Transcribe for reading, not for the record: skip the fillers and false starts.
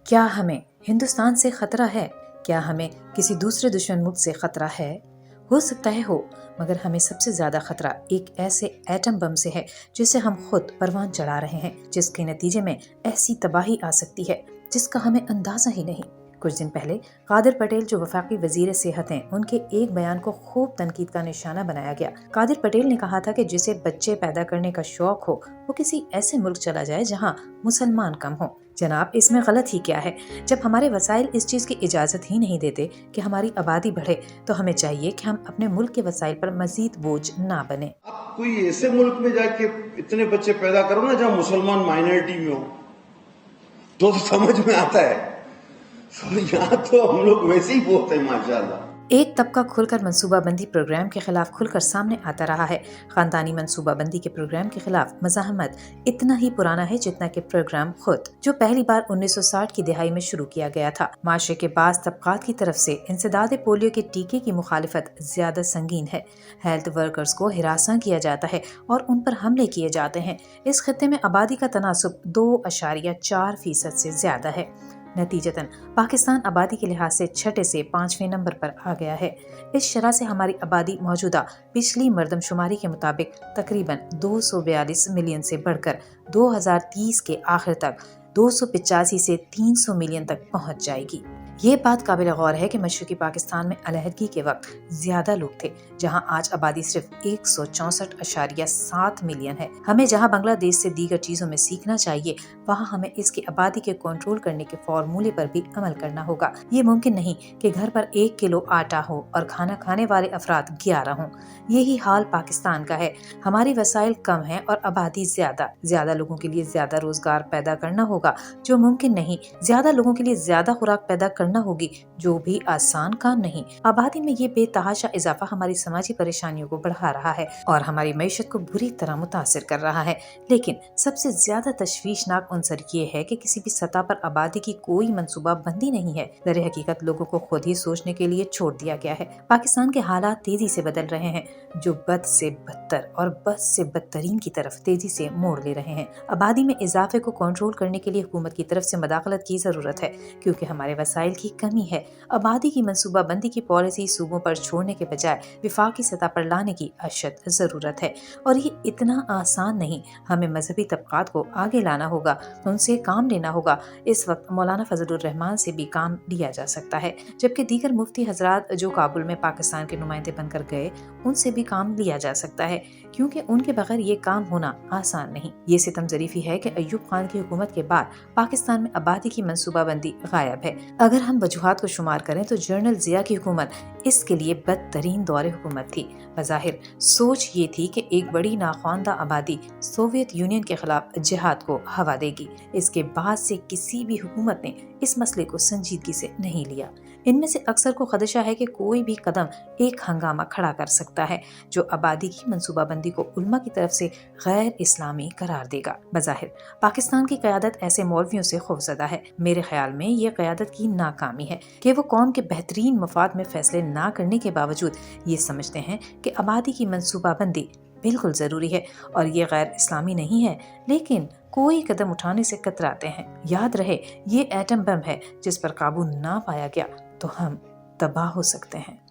کیا ہمیں ہندوستان سے خطرہ ہے؟ کیا ہمیں کسی دوسرے دشمن ملک سے خطرہ ہے؟ ہو سکتا ہے ہو، مگر ہمیں سب سے زیادہ خطرہ ایک ایسے ایٹم بم سے ہے جسے ہم خود پروان چڑھا رہے ہیں، جس کے نتیجے میں ایسی تباہی آ سکتی ہے جس کا ہمیں اندازہ ہی نہیں۔ کچھ دن پہلے قادر پٹیل جو وفاقی وزیر صحت ہیں، ان کے ایک بیان کو خوب تنقید کا نشانہ بنایا گیا۔ قادر پٹیل نے کہا تھا کہ جسے بچے پیدا کرنے کا شوق ہو وہ کسی ایسے ملک چلا جائے جہاں مسلمان کم ہوں۔ جناب، اس میں غلط ہی کیا ہے؟ جب ہمارے وسائل اس چیز کی اجازت ہی نہیں دیتے کہ ہماری آبادی بڑھے تو ہمیں چاہیے کہ ہم اپنے ملک کے وسائل پر مزید بوجھ نہ بنیں۔ آپ کوئی ایسے ملک میں جا کے اتنے بچے پیدا کرو نا جہاں مسلمان مائنورٹی میں ہو تو سمجھ میں آتا ہے۔ یہاں تو ہم لوگ ویسے ہی بہت ہیں ماشاءاللہ۔ ایک طبقہ کھل کر منصوبہ بندی پروگرام کے خلاف کھل کر سامنے آتا رہا ہے۔ خاندانی منصوبہ بندی کے پروگرام کے خلاف مزاحمت اتنا ہی پرانا ہے جتنا کہ پروگرام خود، جو پہلی بار 1960 کی دہائی میں شروع کیا گیا تھا۔ معاشرے کے بعض طبقات کی طرف سے انسداد پولیو کے ٹیکے کی مخالفت زیادہ سنگین ہے۔ ہیلتھ ورکرز کو ہراساں کیا جاتا ہے اور ان پر حملے کیے جاتے ہیں۔ اس خطے میں آبادی کا تناسب 2.4% سے زیادہ ہے۔ نتیجتاً پاکستان آبادی کے لحاظ سے 6 سے 5ویں نمبر پر آ گیا ہے۔ اس شرح سے ہماری آبادی موجودہ پچھلی مردم شماری کے مطابق تقریباً 242 ملین سے بڑھ کر 2030 کے آخر تک 285 سے 300 ملین تک پہنچ جائے گی۔ یہ بات قابل غور ہے کہ مشرقی پاکستان میں علیحدگی کے وقت زیادہ لوگ تھے، جہاں آج آبادی صرف 164.7 ملین ہے۔ ہمیں جہاں بنگلہ دیش سے دیگر چیزوں میں سیکھنا چاہیے، وہاں ہمیں اس کی آبادی کے کنٹرول کرنے کے فارمولے پر بھی عمل کرنا ہوگا۔ یہ ممکن نہیں کہ گھر پر 1 کلو آٹا ہو اور کھانا کھانے والے افراد 11 ہوں۔ یہی حال پاکستان کا ہے۔ ہماری وسائل کم ہیں اور آبادی زیادہ لوگوں کے لیے زیادہ روزگار پیدا کرنا ہوگا، جو ممکن نہیں۔ زیادہ لوگوں کے لیے زیادہ خوراک پیدا کرنا ہوگی، جو بھی آسان کام نہیں۔ آبادی میں یہ بے تحاشا اضافہ ہماری سماجی پریشانیوں کو بڑھا رہا ہے اور ہماری معیشت کو بری طرح متاثر کر رہا ہے۔ لیکن سب سے زیادہ تشویشناک عنصر یہ ہے کہ کسی بھی سطح پر آبادی کی کوئی منصوبہ بندی نہیں ہے۔ در حقیقت لوگوں کو خود ہی سوچنے کے لیے چھوڑ دیا گیا ہے۔ پاکستان کے حالات تیزی سے بدل رہے ہیں، جو بد سے بدتر اور بد سے بدترین کی طرف تیزی سے موڑ لے رہے ہیں۔ آبادی میں اضافے کو کنٹرول کرنے کے لیے حکومت کی طرف سے مداخلت کی ضرورت ہے، کیونکہ ہمارے وسائل کی کمی ہے۔ آبادی کی منصوبہ بندی کی پالیسی صوبوں پر چھوڑنے کے بجائے وفاقی سطح پر لانے کی اشد ضرورت ہے، اور یہ اتنا آسان نہیں۔ ہمیں مذہبی طبقات کو آگے لانا ہوگا، ان سے کام لینا ہوگا۔ اس وقت مولانا فضل الرحمان سے بھی کام لیا جا سکتا ہے، جبکہ دیگر مفتی حضرات جو کابل میں پاکستان کے نمائندے بن کر گئے، ان سے بھی کام لیا جا سکتا ہے، کیونکہ ان کے بغیر یہ کام ہونا آسان نہیں۔ یہ ستم ظریفی ہے کہ ایوب خان کی حکومت کے بعد پاکستان میں آبادی کی منصوبہ بندی غائب ہے۔ اگر ہم وجوہات کو شمار کریں تو جنرل ضیاء کی حکومت اس کے لیے بدترین دور حکومت تھی۔ بظاہر سوچ یہ تھی کہ ایک بڑی ناخواندہ آبادی سوویت یونین کے خلاف جہاد کو ہوا دے گی۔ اس کے بعد سے کسی بھی حکومت نے اس مسئلے کو سنجیدگی سے نہیں لیا۔ ان میں سے اکثر کو خدشہ ہے کہ کوئی بھی قدم ایک ہنگامہ کھڑا کر سکتا ہے جو آبادی کی منصوبہ بندی کو علماء کی طرف سے غیر اسلامی قرار دے گا۔ بظاہر پاکستان کی قیادت ایسے مولویوں سے خوفزدہ ہے۔ میرے خیال میں یہ قیادت کی ناکامی ہے کہ وہ قوم کے بہترین مفاد میں فیصلے نہ کرنے کے باوجود یہ سمجھتے ہیں کہ آبادی کی منصوبہ بندی بالکل ضروری ہے اور یہ غیر اسلامی نہیں ہے، لیکن کوئی قدم اٹھانے سے کتراتے ہیں۔ یاد رہے، یہ ایٹم بم ہے، جس پر قابو نہ پایا گیا تو ہم تباہ ہو سکتے ہیں۔